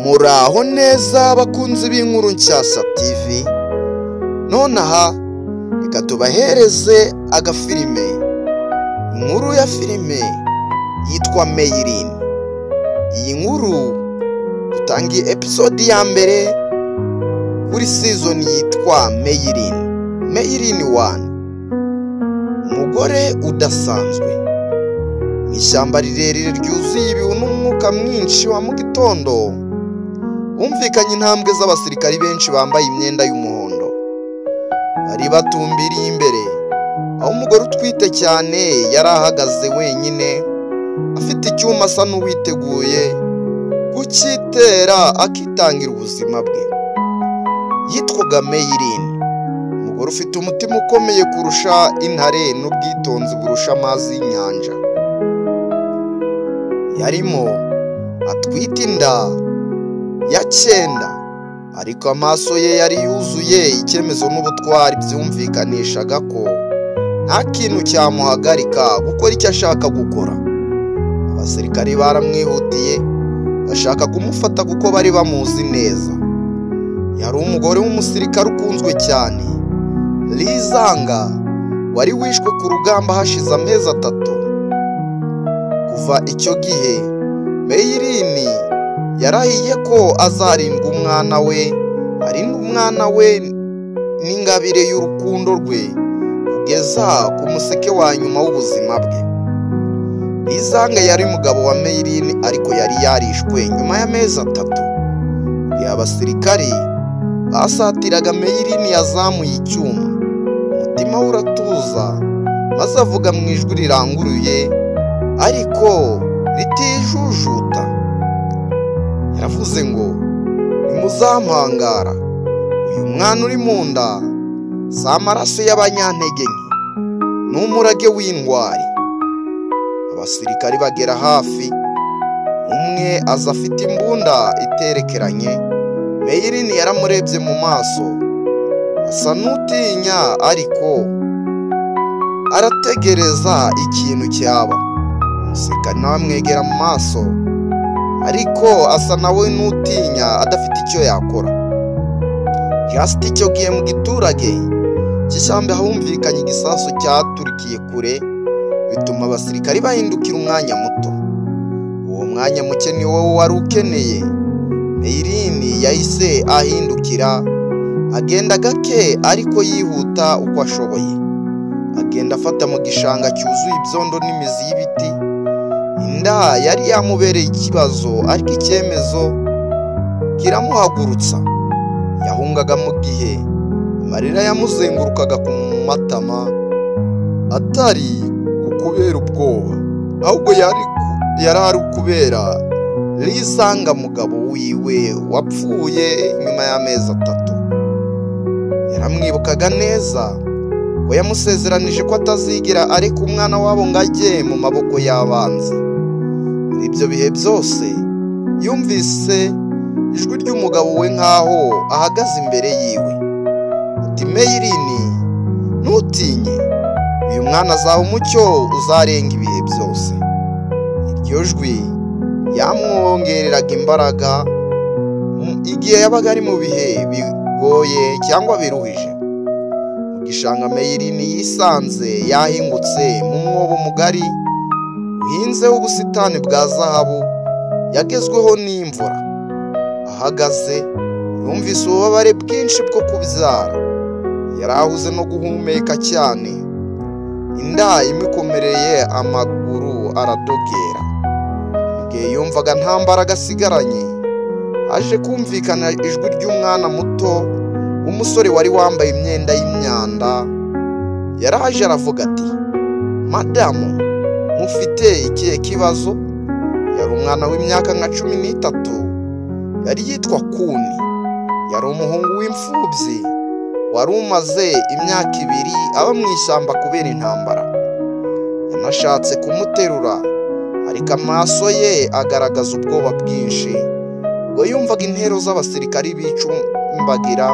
Muraho neza bakunzi b'inkuru nshyashya TV. Nonaha reka tubahereze agafilime. Inkuru ya filime yitwa Meyilin. Iyi nkuru dutangiye episode ya mbere kuri season yitwa Meyilin. Meyilin 1. Umugore udasanzwe. Ishyamba rirerire ryuzuye ibihu n'umwuka mwinshi wa mu gitondo. Humvikanye intambwe z'abasirikari benshi bambaye imyenda y'umuhondo. Bari batumbiriye imbere, aho umugore utwite cyane yari ahagaze wenyine, afite icyuma asa n'uwiteguye kucyitera akitangira ubuzima bwe. Yitwaga Meyilin, umugore ufite umutima ukomeye kurusha intare n'ubwitonzi burusha amazi y'inyanja. Yarimo atwite inda ya 9, ariko amaso ye yari yuzuye icyemezo n'ubutwari byumvikanishaga ko nta kintu cyamuhagarika gukora icyo ashaka gukora. Abasirikari baramwihutiye bashaka kumufata kuko bari bamuzi neza. Yari umugore w'umusirikare ukunzwe cyane, Lee Zanga, wari wishwe ku rugamba hashize amezi 3. Kuva icyo gihe Meyilin yarahiye ko azarindwa umwana we, arinda umwana we n'ingabire y'urukundo rwe kugeza ku museke wa nyuma w'ubuzima bwe. Lee Zanga yari umugabo wa Meyilin, ariko yari yarishwe nyuma y'amezi 3. Igihe abasirikari basatiraga, Meyilin yazamuye icyuma, umutima we uratuza maze avuga mu ijwi riranguruye ariko ritijujuta. Yaravuze ngo, "Nimuzampangara, uyu mwana uri mu nda si amaraso y'abanyantege nke, ni umurage w'intwari." Abasirikari bagera hafi, umwe aza afite imbunda iterekeranye. Meyilin yaramurebye mu maso, asa n'utinya ariko arategereza ikintu cyaba. Umusirikari nawe amwegera mu maso, ariko asa nawe n'utinya adafite icyo yakora. Just icyo gihe mu giturage cy'ishyamba humvikanye igisasu cyaturikiye kure, bituma abasirikari bahindukira umwanya muto. Uwo mwanya muke ni wowe wari ukeneye. Meyilin yahise ahindukira, agenda gake ariko yihuta uko ashoboye. Agenda afata mu gishanga cyuzuye ibyondo n'imizi y'ibiti. Inda yari yamubereye ikibazo, ariko icyemezo kiramuhagurutsa. Yahungaga mu gihe amarira yamuzengurukaga ku matama, atari ukubera ubwoba, ahubwo yari ari ukubera Lee Zanga, mugabo wiwe wapfuye nyuma y'amezi 3. Yaramwibukaga neza ko yamusezeranije ko atazigera areka umwana wabo ngo ajye mu maboko y'abanzi. Muri ibyo bihe byose yumvise ijwi ry'umugabo we nk'aho ahagaze imbere yiwe. Ati, "Meyilin, ntutinye, uyu mwana azaba umucyo uzarenga ibihe byose." Iryo jwi yamwongereraga imbaraga igihe yabaga ari mu bihe bigoye cyangwa biruhije. Mu gishanga Meyilin yisanze yahingutse mu mwobo mugari uhinzeho ubusitani bwa zahabu, yagezweho n'imvura. Ahagaze yumvise ububabare bwinshi bwo kubyara. Yari ahuze no guhumeka cyane, inda imukomereye, amaguru aradogera. Igihe yumvaga nta mbaraga asigaranye, aje kumvikana ijwi ry'umwana muto w'umusore wari wambaye imyenda y'imyanda. Yaraje aravuga ati, "Madamu, mufite ikihe kibazo?" Yari umwana w'imyaka nka 13. Yari yitwa Kuni. Yari umuhungu w'imfubyi wari umaze imyaka 2 aba mu ishyamba kubera intambara. Yanashatse kumuterura, ariko amaso ye agaragaza ubwoba bwinshi ubwo yumvaga intero z'abasirikari bicumbagira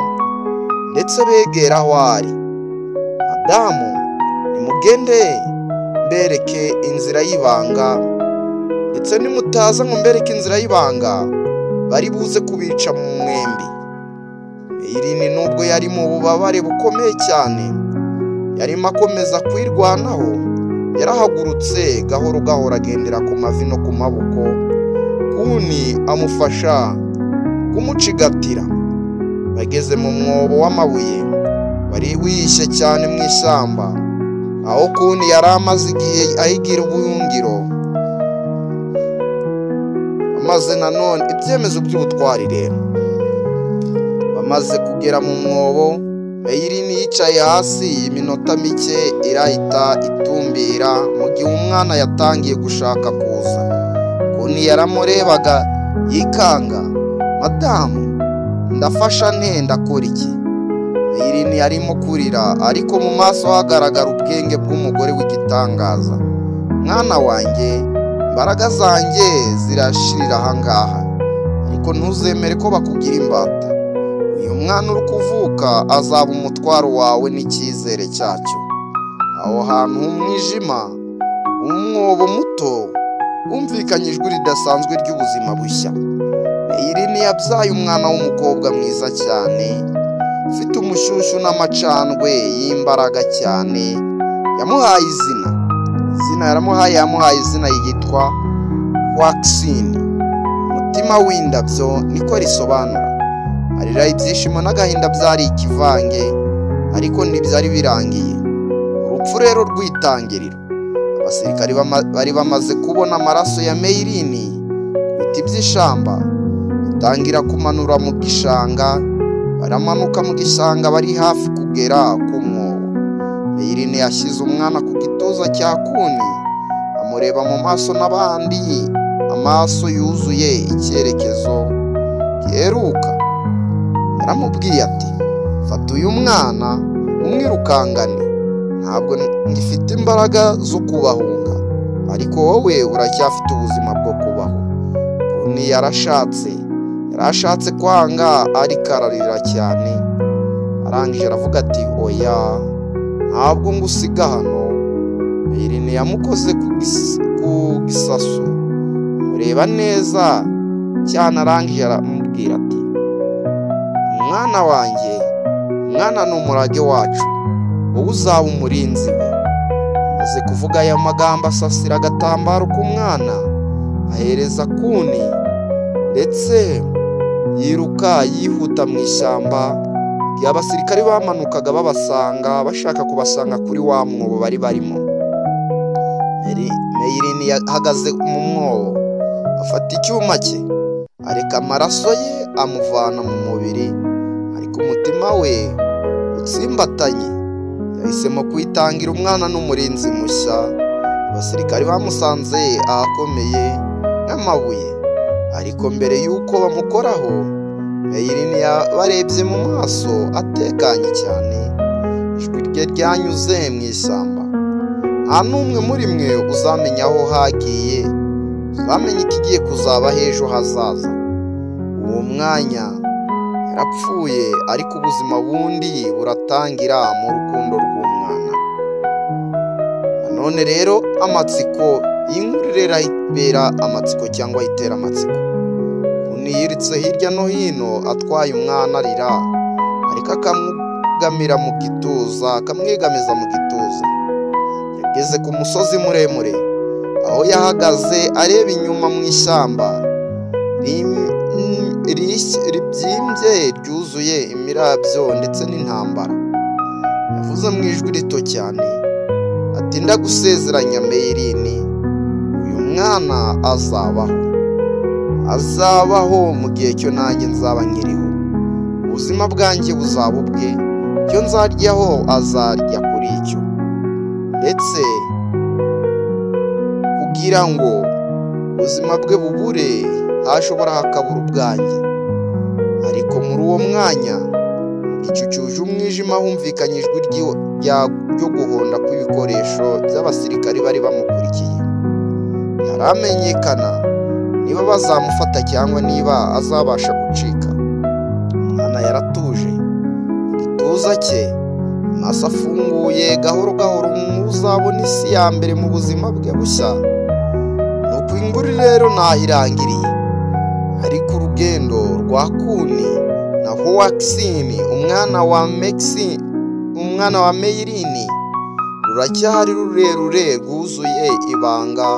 ndetse begera aho ari. "Madamu, nimugende mbereke inzira y'ibanga, ndetse nimutaza ngo mbereke inzira y'ibanga bari buze kubica mu mwembi. Meyirini nubwo yari mu bubabare bukomeye cyane, yarimo akomeza kwirwanaho. Yarahagurutse gahoro gahoro agendera ku mavi no ku maboko. Kuni amufasha kumucigatira. Bageze mu mwobo w'amabuye wari wihishe cyane mu ishyamba, aho Kuni yari amaze igihe ahigira ubuhungiro. Amaze nanone ibyemezo by'ubutwari rero. Bamaze kugera mu mwobo, Meyirini yicaye hasi iminota mike irahita itumbira mu gihe umwana yatangiye gushaka kuza. Kuni yaramurebaga yikanga. Madamu, ndafasha nte, ndakora iki? Meyirini yarimo kurira, ariko mu maso hagaragara ubwenge bw'umugore w'igitangaza. Mwana wanjye, imbaraga zanjye zirashirira ahangaha, ariko ntuzemere ko bakugira imbata. Uyu mwana uri kuvuka azaba umutwaro wawe n'icyizere cyacyo. Aho hantu h'umwijima, umwobo muto, humvikanye ijwi ridasanzwe ry'ubuzima bushya. Meyirini yabyaye umwana w'umukobwa mwiza cyane, ufite umushyushyu n'amacandwe y'imbaraga cyane. Yamuhaye izina yamuhaye izina yitwa Waxine, umutima w'indabyo niko risobanura. Arira ibyishimo n'agahinda byari ikivange, ariko ntibyari birangiye. Urupfu rero rw'itangiriro. Abasirikari bari bamaze kubona amaraso ya Meyirini ku biti by'ishyamba, batangira kumanura mu gishanga. Baramanuka mu gishanga bari hafi kugera ku mwobo. Meyirini yashyize umwana ku gituza cya Kuni, amureba mu maso n'abandi, amaso yuzuye icyerekezo giheruka. Yaramubwiye ati, fata uyu mwana umwirukangane. Ntabwo ngifite imbaraga zo kubahunga, ariko wowe uracyafite ubuzima bwo kubaho. Kuni yarashatse kwanga, ariko ararira cyane. Arangije aravuga ati, oya, ntabwo ngusiga hano. Meyirini yamukoze ku gisasu, amureba neza cyane. Arangije aramubwira ati, mwana wanjye, umwana ni umurage wacu, wowe uzaba umurinzi we. Amaze kuvuga aya magambo, asasira agatambaro k'umwana ahereza Kuni, ndetse yiruka yihuta mu ishyamba. Igihe abasirikari bamanukaga babasanga, bashaka kubasanga kuri wa mwobo bari barimo, Meyirini yahagaze mu mwobo, afata icyuma cye, areka amaraso ye amuvana mu mubiri, ariko umutima we utsimbatanye. Yahisemo kwitangira umwana n'umurinzi mushya. Abasirikari bamusanze ahakomeye n'amabuye, ariko mbere y'uko bamukoraho, Meyirini yabarebye mu maso atekanye cyane. Ijwi rye ryanyuze mu ishyamba. Nta n'umwe muri mwe uzamenya aho hagiye, uzamenya ikigiye kuzaba h'ejo hazaza. Uwo mwanya yarapfuye, ariko ubuzima bundi buratangira mu rukundo rw'umwana. None rero amatsiko y'inkuru rero ayibera amatsiko cyangwa ayitera amatsiko. Kuni yiritse hirya no hino atwaye umwana arira, ariko akamwegamiza mu gituza. Yageze ku musozi muremure, aho yahagaze areba inyuma mu ishyamba ribyimbye ryuzuye imirabyo ndetse n'intambara. Yavuze mu ijwi rito cyane ati, ndagusezeranya Meyirini, uyu mwana azabaho mu gihe cyo nanjye nzaba nkiriho. Ubuzima bwanjye buzaba ubwe, icyo nzaryaho azarya kuri icyo, ndetse kugira ngo ubuzima bwe bubure, hashobora hakabura ubwanjye. Ariko muri uwo mwanya, mu gicu cyuje umwijima, humvikanye ijwi ryo guhonda kw'ibikoresho by'abasirikari bari bamukurikiye. Ntiharamenyekana niba bazamufata cyangwa niba azabasha gucika. Umwana yaratuje mu gituza cye, amaso afunguye gahoro gahoro. Uzabona isi ya mbere mu buzima bwe bushya. Nuko inkuru rero nahirangiriye, ariko urugendo rwa Kuni na Joaquin umwana wa Meirini ruracyari rurerure, rwuzuye ibanga,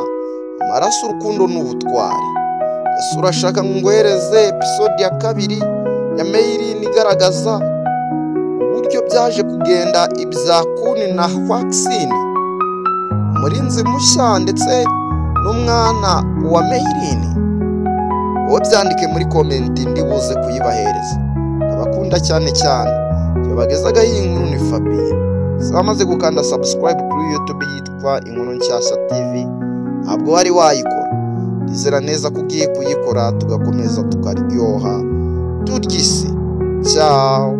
amaraso, urukundo n'ubutwari. Ese urashaka ngohereze episode ya 2 ya Meirini igaragaza uburyo byaje kugenda ibya Kuni na Joaquin, umurinzi mushya ndetse n'umwana wa Meirini? Wowe byandike muri comment, ndibuze kuyibahereza. Ndabakunda cyane cyane. Yabagezaga iyi nkuru ni Fabien. Samaze gukanda subscribe kuri YouTube yitwa Inkuru Nshyashya TV, ntabwo wari wayikora. Ndizera neza ko ugiye kuyikora, tugakomeza tukaryoha turyisi. Ciao.